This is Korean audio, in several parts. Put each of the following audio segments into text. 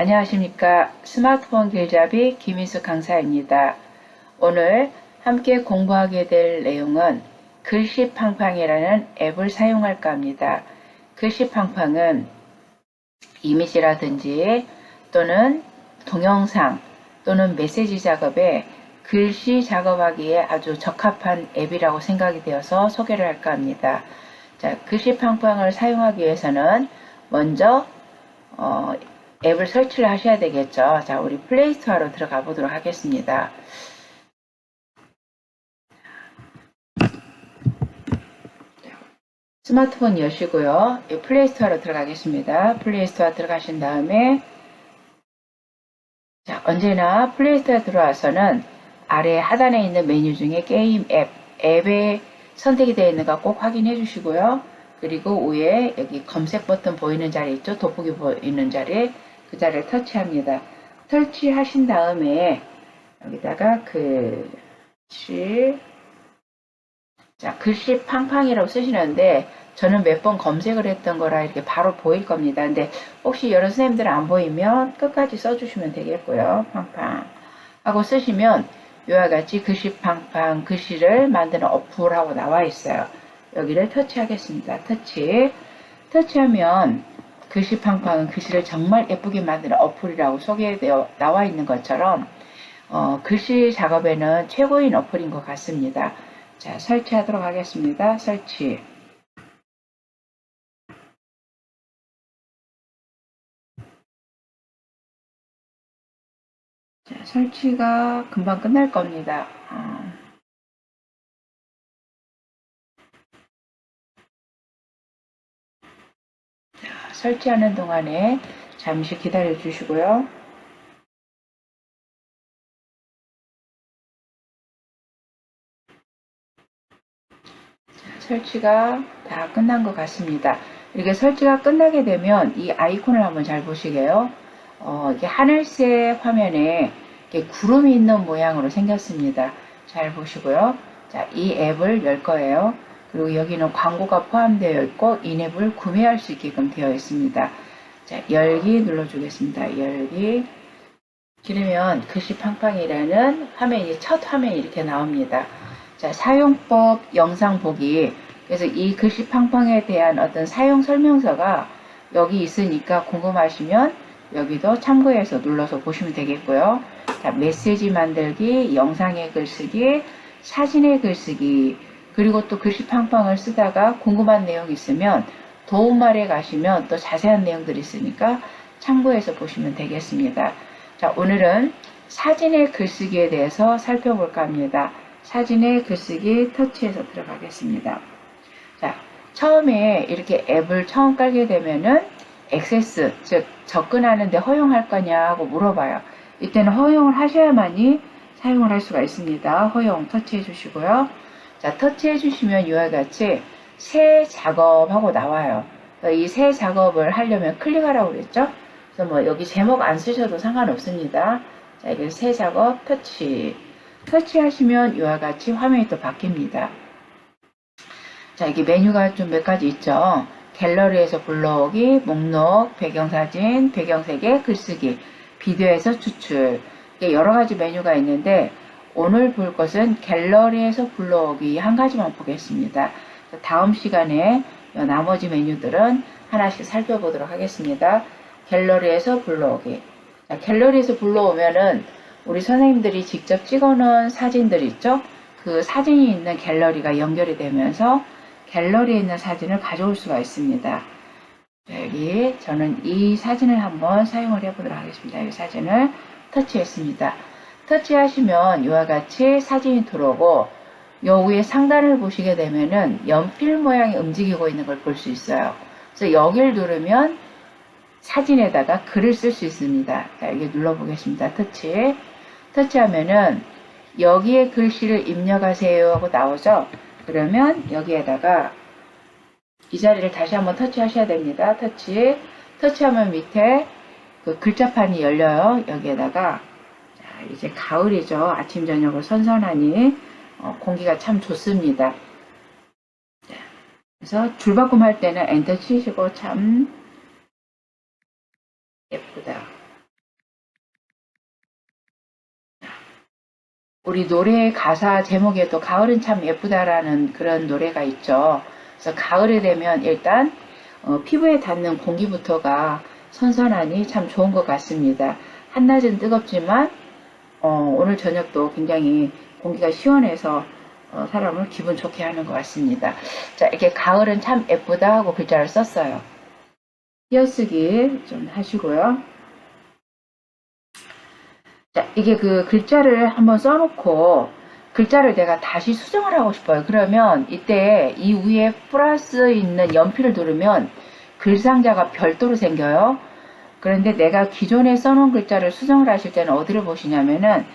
안녕하십니까. 스마트폰 길잡이 김인수 강사입니다. 오늘 함께 공부하게 될 내용은 글씨팡팡이라는 앱을 사용할까 합니다. 글씨팡팡은 이미지라든지 또는 동영상 또는 메시지 작업에 글씨 작업하기에 아주 적합한 앱이라고 생각이 되어서 소개를 할까 합니다. 자, 글씨팡팡을 사용하기 위해서는 먼저 앱을 설치를 하셔야 되겠죠. 자, 우리 플레이스토어로 들어가 보도록 하겠습니다. 스마트폰 여시고요. 플레이스토어로 들어가겠습니다. 플레이스토어 들어가신 다음에 자, 언제나 플레이스토어에 들어와서는 아래 하단에 있는 메뉴 중에 게임 앱에 선택이 되어 있는가 꼭 확인해 주시고요. 그리고 위에 여기 검색 버튼 보이는 자리 있죠? 돋보기 보이는 자리, 그 자리를 터치합니다. 터치하신 다음에 여기다가 글씨 팡팡이라고 쓰시는데 저는 몇 번 검색을 했던 거라 이렇게 바로 보일 겁니다. 근데 혹시 여러 선생님들 안 보이면 끝까지 써주시면 되겠고요. 팡팡 하고 쓰시면 이와 같이 글씨 팡팡 글씨를 만드는 어플하고 나와 있어요. 여기를 터치하겠습니다. 터치하면 글씨팡팡은 글씨를 정말 예쁘게 만드는 어플이라고 소개되어 나와 있는 것처럼 글씨 작업에는 최고인 어플인 것 같습니다. 자, 설치하도록 하겠습니다. 설치. 자, 설치가 금방 끝날 겁니다. 설치하는 동안에 잠시 기다려 주시고요. 설치가 다 끝난 것 같습니다. 이렇게 설치가 끝나게 되면 이 아이콘을 한번 잘 보시게요. 이게 하늘색 화면에 이렇게 구름이 있는 모양으로 생겼습니다. 잘 보시고요. 자, 이 앱을 열 거예요. 그리고 여기는 광고가 포함되어 있고 이 앱을 구매할 수 있게끔 되어 있습니다. 자, 열기 눌러주겠습니다. 열기. 그러면 글씨팡팡이라는 화면이 첫 화면이 이렇게 나옵니다. 자, 사용법 영상 보기. 그래서 이 글씨팡팡에 대한 어떤 사용 설명서가 여기 있으니까 궁금하시면 여기도 참고해서 눌러서 보시면 되겠고요. 자, 메시지 만들기, 영상의 글쓰기, 사진의 글쓰기, 그리고 또 글씨팡팡을 쓰다가 궁금한 내용이 있으면 도움말에 가시면 또 자세한 내용들이 있으니까 참고해서 보시면 되겠습니다. 자, 오늘은 사진의 글쓰기에 대해서 살펴볼까 합니다. 사진의 글쓰기 터치해서 들어가겠습니다. 자, 처음에 이렇게 앱을 처음 깔게 되면은 액세스, 즉 접근하는데 허용할 거냐고 물어봐요. 이때는 허용을 하셔야만이 사용을 할 수가 있습니다. 허용 터치해 주시고요. 자, 터치해 주시면 이와 같이 새 작업하고 나와요. 이 새 작업을 하려면 클릭하라고 그랬죠? 그래서 뭐 여기 제목 안 쓰셔도 상관없습니다. 자, 이게 새 작업 터치하시면 이와 같이 화면이 또 바뀝니다. 자, 이게 메뉴가 좀 몇 가지 있죠. 갤러리에서 불러오기, 목록, 배경사진, 배경색의 글쓰기, 비디오에서 추출. 여러 가지 메뉴가 있는데 오늘 볼 것은 갤러리에서 불러오기 한 가지만 보겠습니다. 다음 시간에 나머지 메뉴들은 하나씩 살펴보도록 하겠습니다. 갤러리에서 불러오기. 자, 갤러리에서 불러오면은 우리 선생님들이 직접 찍어놓은 사진들 있죠? 그 사진이 있는 갤러리가 연결이 되면서 갤러리에 있는 사진을 가져올 수가 있습니다. 여기 저는 이 사진을 한번 사용을 해보도록 하겠습니다. 이 사진을 터치했습니다. 터치하시면 이와 같이 사진이 들어오고 요 위에 상단을 보시게 되면은 연필 모양이 움직이고 있는 걸 볼 수 있어요. 그래서 여기를 누르면 사진에다가 글을 쓸 수 있습니다. 자, 여기 눌러보겠습니다. 터치하면은 여기에 글씨를 입력하세요 하고 나오죠. 그러면 여기에다가 이 자리를 다시 한번 터치하셔야 됩니다. 터치하면 밑에 그 글자판이 열려요. 여기에다가 자, 이제 가을이죠. 아침 저녁을 선선하니 공기가 참 좋습니다. 그래서 줄바꿈 할 때는 엔터 치시고 참 예쁘다. 우리 노래 가사 제목에도 가을은 참 예쁘다라는 그런 노래가 있죠. 그래서 가을이 되면 일단 피부에 닿는 공기부터가 선선하니 참 좋은 것 같습니다. 한낮은 뜨겁지만 오늘 저녁도 굉장히 공기가 시원해서 사람을 기분 좋게 하는 것 같습니다. 자, 이렇게 가을은 참 예쁘다 하고 글자를 썼어요. 띄어쓰기 좀 하시고요. 자, 이게 그 글자를 한번 써놓고 글자를 내가 다시 수정을 하고 싶어요. 그러면 이때 이 위에 플러스 있는 연필을 누르면 글상자가 별도로 생겨요. 그런데 내가 기존에 써놓은 글자를 수정을 하실 때는 어디를 보시냐면은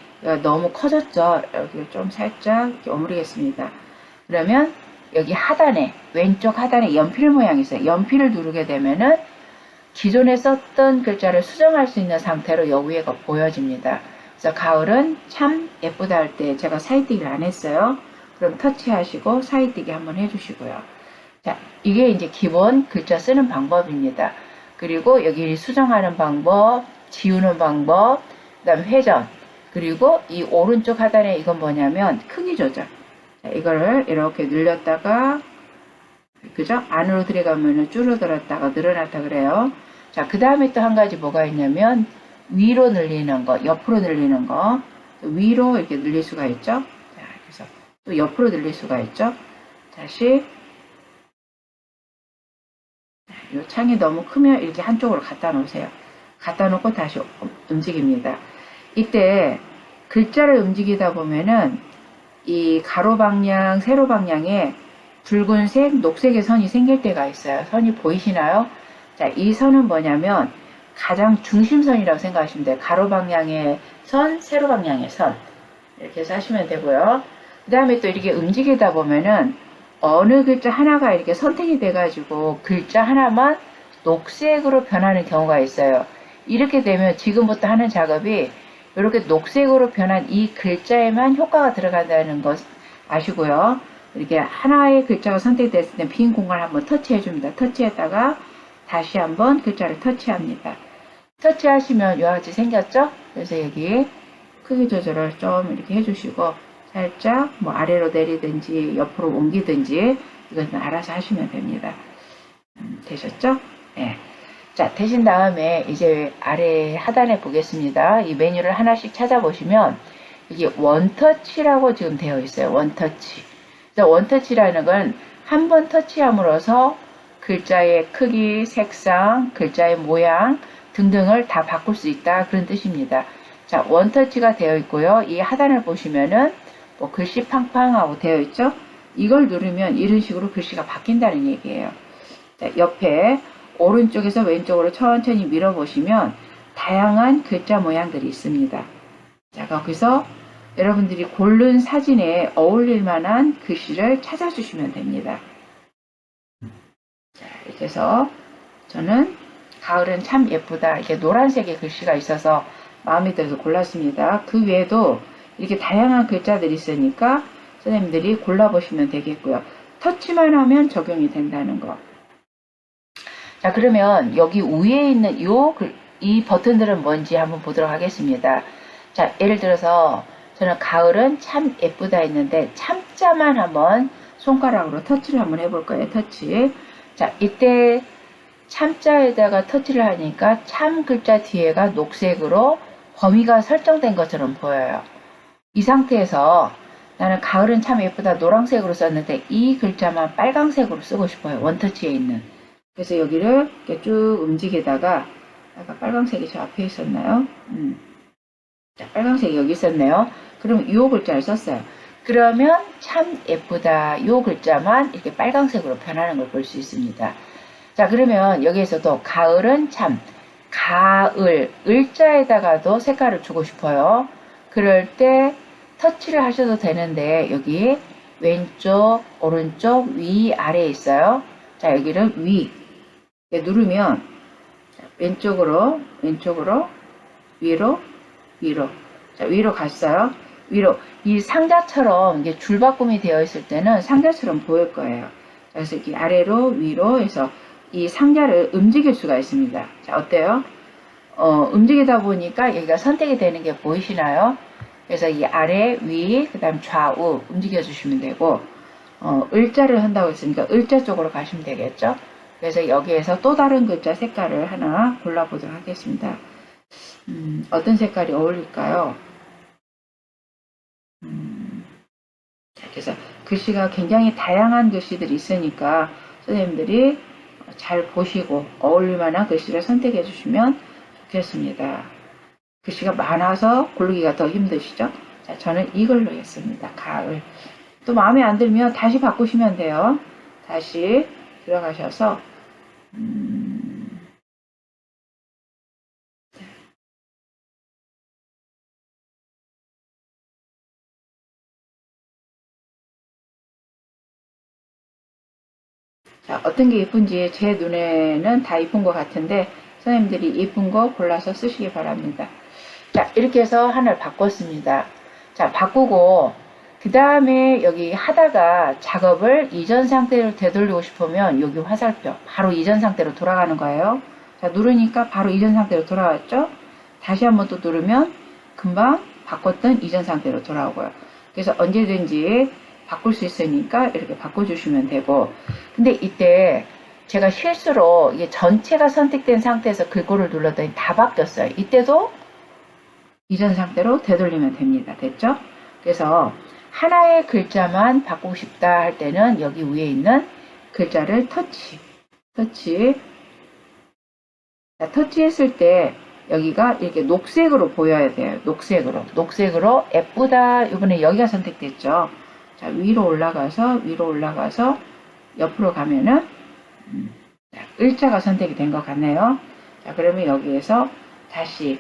너무 커졌죠. 여기 좀 살짝 이렇게 오므리겠습니다. 그러면 여기 하단에 왼쪽 하단에 연필 모양이 있어요. 연필을 누르게 되면은 기존에 썼던 글자를 수정할 수 있는 상태로 여기에가 보여집니다. 그래서 가을은 참 예쁘다 할 때 제가 사이뜨기를 안 했어요. 그럼 터치하시고 사이뜨기 한번 해주시고요. 자, 이게 이제 기본 글자 쓰는 방법입니다. 그리고 여기 수정하는 방법, 지우는 방법, 그 다음 회전, 그리고 이 오른쪽 하단에 이건 뭐냐면 크기 조절. 자, 이거를 이렇게 늘렸다가 그죠? 안으로 들어가면 줄어들었다가 늘어났다 그래요. 자, 그 다음에 또 한 가지 뭐가 있냐면 위로 늘리는 거, 옆으로 늘리는 거, 위로 이렇게 늘릴 수가 있죠. 자, 그래서 또 옆으로 늘릴 수가 있죠. 다시 이 창이 너무 크면 이렇게 한쪽으로 갖다 놓으세요. 갖다 놓고 다시 움직입니다. 이때 글자를 움직이다 보면은 이 가로 방향, 세로 방향에 붉은색, 녹색의 선이 생길 때가 있어요. 선이 보이시나요? 자, 이 선은 뭐냐면 가장 중심선이라고 생각하시면 돼요. 가로 방향의 선, 세로 방향의 선. 이렇게 해서 하시면 되고요. 그 다음에 또 이렇게 움직이다 보면은 어느 글자 하나가 이렇게 선택이 돼가지고 글자 하나만 녹색으로 변하는 경우가 있어요. 이렇게 되면 지금부터 하는 작업이 이렇게 녹색으로 변한 이 글자에만 효과가 들어간다는 것 아시고요. 이렇게 하나의 글자가 선택됐을 때 빈 공간을 한번 터치해 줍니다. 터치했다가 다시 한번 글자를 터치합니다. 터치하시면 이와 같이 생겼죠? 그래서 여기 크기 조절을 좀 이렇게 해주시고 살짝 뭐 아래로 내리든지 옆으로 옮기든지 이것은 알아서 하시면 됩니다. 되셨죠? 네. 자, 되신 다음에 이제 아래 하단에 보겠습니다. 이 메뉴를 하나씩 찾아보시면 이게 원터치라고 지금 되어 있어요. 원터치. 원터치라는 건 한 번 터치함으로써 글자의 크기, 색상, 글자의 모양 등등을 다 바꿀 수 있다. 그런 뜻입니다. 자, 원터치가 되어 있고요. 이 하단을 보시면은 뭐 글씨 팡팡하고 되어 있죠? 이걸 누르면 이런 식으로 글씨가 바뀐다는 얘기예요. 자, 옆에 오른쪽에서 왼쪽으로 천천히 밀어보시면 다양한 글자 모양들이 있습니다. 자, 거기서 여러분들이 고른 사진에 어울릴 만한 글씨를 찾아주시면 됩니다. 자, 이렇게 해서 저는 가을은 참 예쁘다. 이렇게 노란색의 글씨가 있어서 마음에 들어서 골랐습니다. 그 외에도 이렇게 다양한 글자들이 있으니까 선생님들이 골라보시면 되겠고요. 터치만 하면 적용이 된다는 거. 자, 그러면 여기 위에 있는 이 버튼들은 뭔지 한번 보도록 하겠습니다. 자, 예를 들어서 저는 가을은 참 예쁘다 했는데 참자만 한번 손가락으로 터치를 한번 해볼 거예요. 터치. 자, 이때 참자에다가 터치를 하니까 참 글자 뒤에가 녹색으로 범위가 설정된 것처럼 보여요. 이 상태에서 나는 가을은 참 예쁘다 노란색으로 썼는데 이 글자만 빨강색으로 쓰고 싶어요. 원터치에 있는. 그래서 여기를 이렇게 쭉 움직이다가 아까 빨강색이 저 앞에 있었나요? 자, 빨강색이 여기 있었네요. 그럼 이 글자를 썼어요. 그러면 참 예쁘다 이 글자만 이렇게 빨강색으로 변하는 걸 볼 수 있습니다. 자, 그러면 여기에서도 가을은 참 가을 을자에다가도 색깔을 주고 싶어요. 그럴 때 터치를 하셔도 되는데 여기 왼쪽 오른쪽 위 아래에 있어요. 자, 여기를 위 누르면 왼쪽으로 위로 자, 위로 갔어요. 위로 이 상자처럼 이게 줄바꿈이 되어 있을 때는 상자처럼 보일 거예요. 그래서 이렇게 아래로 위로 해서 이 상자를 움직일 수가 있습니다. 자, 어때요? 움직이다 보니까 여기가 선택이 되는 게 보이시나요? 그래서 이 아래, 위, 그 다음 좌우 움직여 주시면 되고, 을자를 한다고 했으니까 을자 쪽으로 가시면 되겠죠? 그래서 여기에서 또 다른 글자 색깔을 하나 골라보도록 하겠습니다. 어떤 색깔이 어울릴까요? 그래서 글씨가 굉장히 다양한 글씨들이 있으니까 선생님들이 잘 보시고 어울릴 만한 글씨를 선택해 주시면 좋겠습니다. 글씨가 많아서 고르기가 더 힘드시죠? 자, 저는 이걸로 했습니다. 가을. 또 마음에 안 들면 다시 바꾸시면 돼요. 다시 들어가셔서 자, 어떤 게 예쁜지 제 눈에는 다 예쁜 것 같은데 선생님들이 예쁜 거 골라서 쓰시기 바랍니다. 자, 이렇게 해서 하나를 바꿨습니다. 자, 바꾸고 그 다음에 여기 하다가 작업을 이전 상태로 되돌리고 싶으면 여기 화살표 바로 이전 상태로 돌아가는 거예요. 자, 누르니까 바로 이전 상태로 돌아왔죠? 다시 한번 또 누르면 금방 바꿨던 이전 상태로 돌아오고요. 그래서 언제든지 바꿀 수 있으니까 이렇게 바꿔주시면 되고, 근데 이때 제가 실수로 이게 전체가 선택된 상태에서 글꼴을 눌렀더니 다 바뀌었어요. 이때도 이전 상태로 되돌리면 됩니다. 됐죠? 그래서 하나의 글자만 바꾸고 싶다 할 때는 여기 위에 있는 글자를 터치. 자, 터치했을 때 여기가 이렇게 녹색으로 보여야 돼요. 녹색으로 예쁘다. 이번에 여기가 선택됐죠. 자, 위로 올라가서 옆으로 가면은 을자가 선택이 된 것 같네요. 자, 그러면 여기에서 다시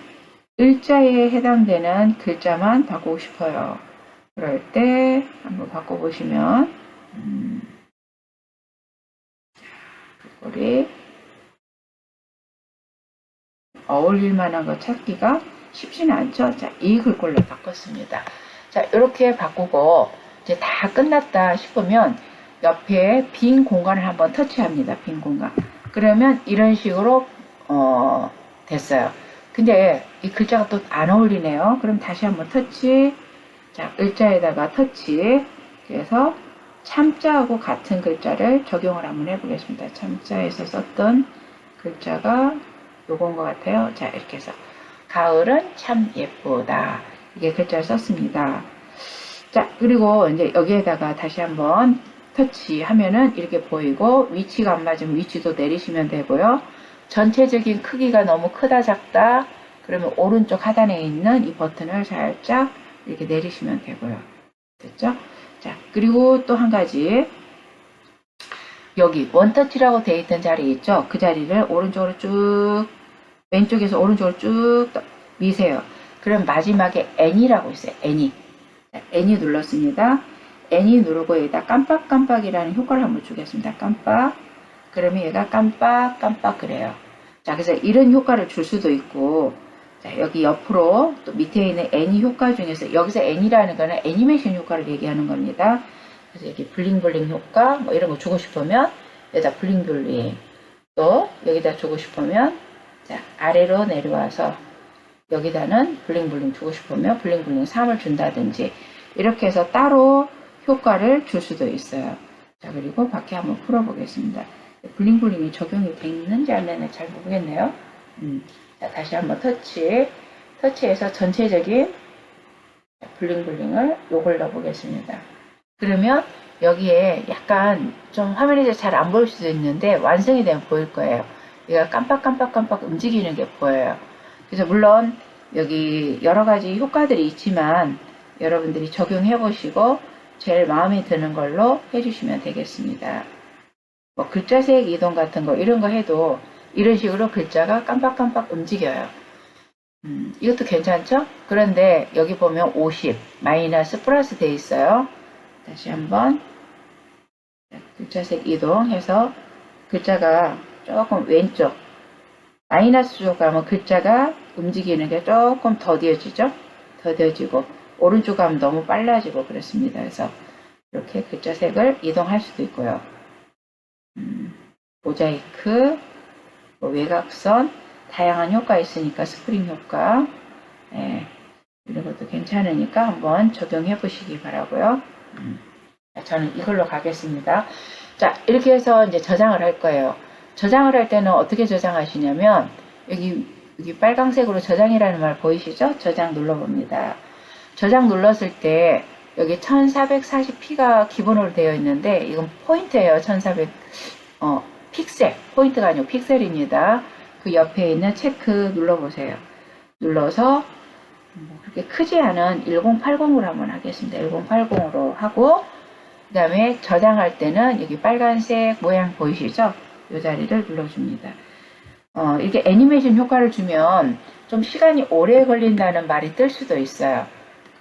을자에 해당되는 글자만 바꾸고 싶어요. 그럴 때 한번 바꿔보시면 글꼴이 어울릴 만한 거 찾기가 쉽지는 않죠. 자, 이 글꼴로 바꿨습니다. 자, 이렇게 바꾸고 이제 다 끝났다 싶으면 옆에 빈 공간을 한번 터치합니다. 빈 공간. 그러면 이런 식으로 됐어요. 근데 이 글자가 또 안 어울리네요. 그럼 다시 한번 터치. 자, 을자에다가 터치. 그래서 참자하고 같은 글자를 적용을 한번 해보겠습니다. 참자에서 썼던 글자가 요건 것 같아요. 자, 이렇게 해서 가을은 참 예쁘다. 이게 글자를 썼습니다. 자, 그리고 이제 여기에다가 다시 한번 터치하면은 이렇게 보이고, 위치가 안 맞으면 위치도 내리시면 되고요. 전체적인 크기가 너무 크다 작다 그러면 오른쪽 하단에 있는 이 버튼을 살짝 이렇게 내리시면 되고요. 됐죠? 자, 그리고 또 한 가지, 여기 원터치라고 되어 있던 자리 있죠? 그 자리를 오른쪽으로 쭉, 왼쪽에서 오른쪽으로 쭉 미세요. 그럼 마지막에 N이라고 있어요. N이. N이 눌렀습니다. N이 누르고 여기다 깜빡깜빡이라는 효과를 한번 주겠습니다. 깜빡. 그러면 얘가 깜빡깜빡 그래요. 자, 그래서 이런 효과를 줄 수도 있고, 자, 여기 옆으로 또 밑에 있는 N이 효과 중에서, 여기서 N이라는 거는 애니메이션 효과를 얘기하는 겁니다. 그래서 여기 블링블링 효과, 뭐 이런 거 주고 싶으면, 여기다 블링블링. 또, 여기다 주고 싶으면, 자, 아래로 내려와서, 여기다는 블링블링 주고 싶으면 블링블링 3을 준다든지, 이렇게 해서 따로 효과를 줄 수도 있어요. 자, 그리고 밖에 한번 풀어보겠습니다. 블링블링이 적용이 됐는지 안 됐는지 잘 모르겠네요. 자, 다시 한번 터치해서 전체적인 블링블링을 요걸 넣어보겠습니다. 그러면 여기에 약간 좀 화면에서 잘 안 보일 수도 있는데 완성이 되면 보일 거예요. 얘가 깜빡깜빡깜빡 움직이는 게 보여요. 그래서 물론 여기 여러 가지 효과들이 있지만 여러분들이 적용해 보시고 제일 마음에 드는 걸로 해주시면 되겠습니다. 뭐 글자색 이동 같은 거 이런 거 해도 이런 식으로 글자가 깜빡깜빡 움직여요. 이것도 괜찮죠? 그런데 여기 보면 50 마이너스 플러스 돼 있어요. 다시 한번 글자색 이동해서 글자가 조금 왼쪽 마이너스 쪽 가면 글자가 움직이는 게 조금 더뎌지죠? 더뎌지고 오른쪽 가면 너무 빨라지고 그렇습니다. 그래서 이렇게 글자색을 이동할 수도 있고요. 모자이크, 뭐 외곽선, 다양한 효과 있으니까 스프링 효과. 네. 이런 것도 괜찮으니까 한번 적용해 보시기 바라고요. 저는 이걸로 가겠습니다. 자, 이렇게 해서 이제 저장을 할 거예요. 저장을 할 때는 어떻게 저장하시냐면 여기 빨강색으로 저장이라는 말 보이시죠? 저장 눌러봅니다. 저장 눌렀을 때 여기 1440p가 기본으로 되어 있는데 이건 포인트예요. 1400 픽셀, 포인트가 아니고 픽셀입니다. 그 옆에 있는 체크 눌러보세요. 눌러서 그렇게 크지 않은 1080으로 한번 하겠습니다. 1080으로 하고 그 다음에 저장할 때는 여기 빨간색 모양 보이시죠? 이 자리를 눌러줍니다. 이렇게 애니메이션 효과를 주면 좀 시간이 오래 걸린다는 말이 뜰 수도 있어요.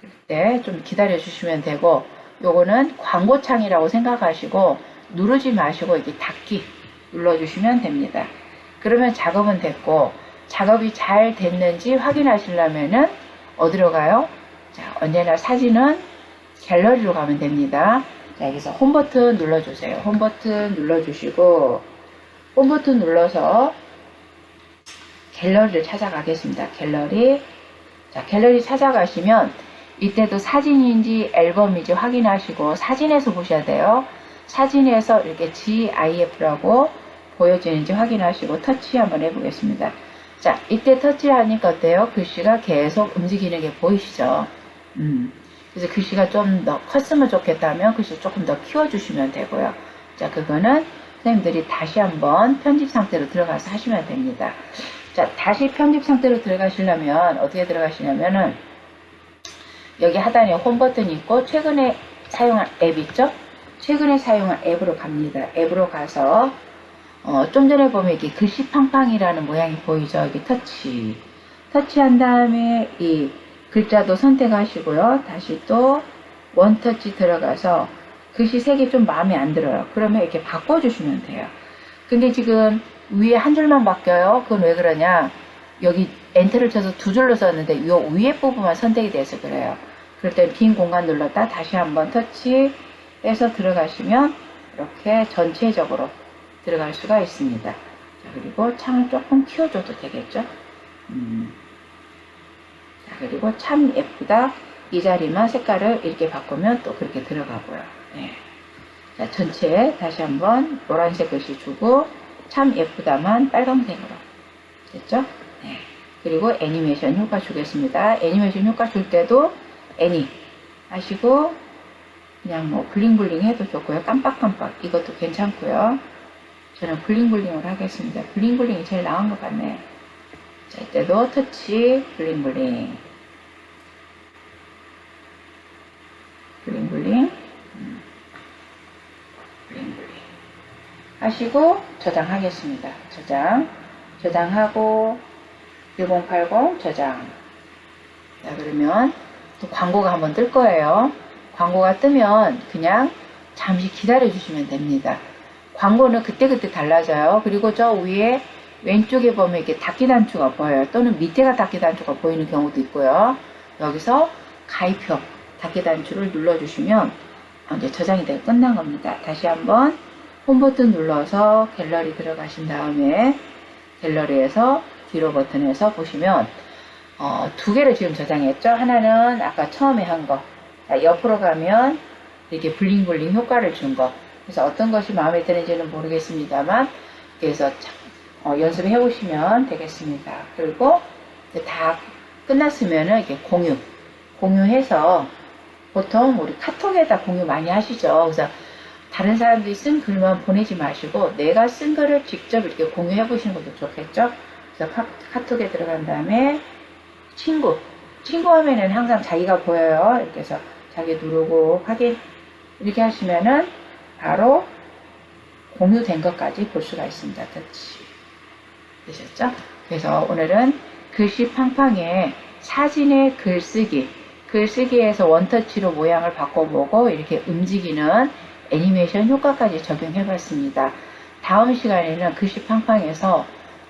그때 좀 기다려 주시면 되고, 요거는 광고창이라고 생각하시고 누르지 마시고 이렇게 닫기 눌러주시면 됩니다. 그러면 작업은 됐고, 작업이 잘 됐는지 확인하시려면은 어디로 가요? 자, 언제나 사진은 갤러리로 가면 됩니다. 자, 여기서 홈 버튼 눌러주세요. 홈 버튼 눌러주시고, 홈 버튼 눌러서 갤러리를 찾아가겠습니다. 갤러리. 자, 갤러리 찾아가시면 이때도 사진인지 앨범인지 확인하시고 사진에서 보셔야 돼요. 사진에서 이렇게 GIF라고 보여지는지 확인하시고 터치 한번 해보겠습니다. 자, 이때 터치를 하니까 어때요? 글씨가 계속 움직이는 게 보이시죠? 그래서 글씨가 좀 더 컸으면 좋겠다면 글씨 조금 더 키워주시면 되고요. 자, 그거는 선생님들이 다시 한번 편집 상태로 들어가서 하시면 됩니다. 자, 다시 편집 상태로 들어가시려면 어떻게 들어가시냐면은 여기 하단에 홈 버튼이 있고 최근에 사용한 앱 있죠? 최근에 사용한 앱으로 갑니다. 앱으로 가서 좀 전에 보면 이렇게 글씨 팡팡이라는 모양이 보이죠? 여기 터치한 다음에 이 글자도 선택하시고요. 다시 또 원터치 들어가서 글씨 색이 좀 마음에 안 들어요. 그러면 이렇게 바꿔주시면 돼요. 근데 지금 위에 한 줄만 바뀌어요. 그건 왜 그러냐? 여기 엔터를 쳐서 두 줄로 썼는데 이 위에 부분만 선택이 돼서 그래요. 그럴 때 빈 공간 눌렀다 다시 한번 터치해서 들어가시면 이렇게 전체적으로 들어갈 수가 있습니다. 자, 그리고 창을 조금 키워줘도 되겠죠? 자, 그리고 참 예쁘다. 이 자리만 색깔을 이렇게 바꾸면 또 그렇게 들어가고요. 네. 자, 전체 다시 한번 노란색 글씨 주고 참 예쁘다만 빨간색으로 됐죠? 네. 그리고 애니메이션 효과 주겠습니다. 애니메이션 효과 줄 때도 애니 하시고 그냥 뭐 블링블링 해도 좋고요. 깜빡깜빡 이것도 괜찮고요. 저는 블링블링으로 하겠습니다. 블링블링이 제일 나은 것 같네요. 자, 이때도 터치 블링블링 블링블링 블링블링 하시고 저장하겠습니다. 저장하고 1080 저장. 자, 그러면 또 광고가 한번 뜰 거예요. 광고가 뜨면 그냥 잠시 기다려 주시면 됩니다. 광고는 그때그때 달라져요. 그리고 저 위에 왼쪽에 보면 이렇게 닫기 단추가 보여요. 또는 밑에가 닫기 단추가 보이는 경우도 있고요. 여기서 가입표 닫기 단추를 눌러주시면 이제 저장이 되고 끝난 겁니다. 다시 한번 홈 버튼 눌러서 갤러리 들어가신 다음에 갤러리에서 뒤로 버튼에서 보시면 두 개를 지금 저장했죠. 하나는 아까 처음에 한 거. 옆으로 가면 이렇게 블링블링 효과를 준 거. 그래서 어떤 것이 마음에 드는지는 모르겠습니다만 그래서 연습해 보시면 되겠습니다. 그리고 이제 다 끝났으면은 이렇게 공유해서 보통 우리 카톡에다 공유 많이 하시죠. 그래서 다른 사람들이 쓴 글만 보내지 마시고 내가 쓴 글을 직접 이렇게 공유해 보시는 것도 좋겠죠. 그래서 카톡에 들어간 다음에 친구 화면에는 항상 자기가 보여요. 이렇게 해서 자기 누르고 확인 이렇게 하시면은 바로 공유된 것까지 볼 수가 있습니다. 터치 되셨죠? 그래서 오늘은 글씨 팡팡에 사진의 글쓰기에서 원터치로 모양을 바꿔보고 이렇게 움직이는 애니메이션 효과까지 적용해 봤습니다. 다음 시간에는 글씨 팡팡에서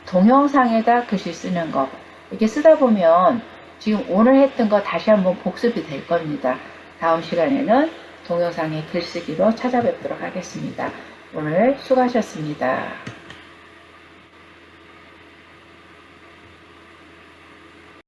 동영상에다 글씨 쓰는 거 이렇게 쓰다 보면 지금 오늘 했던 거 다시 한번 복습이 될 겁니다. 다음 시간에는 동영상의 글쓰기로 찾아뵙도록 하겠습니다. 오늘 수고하셨습니다.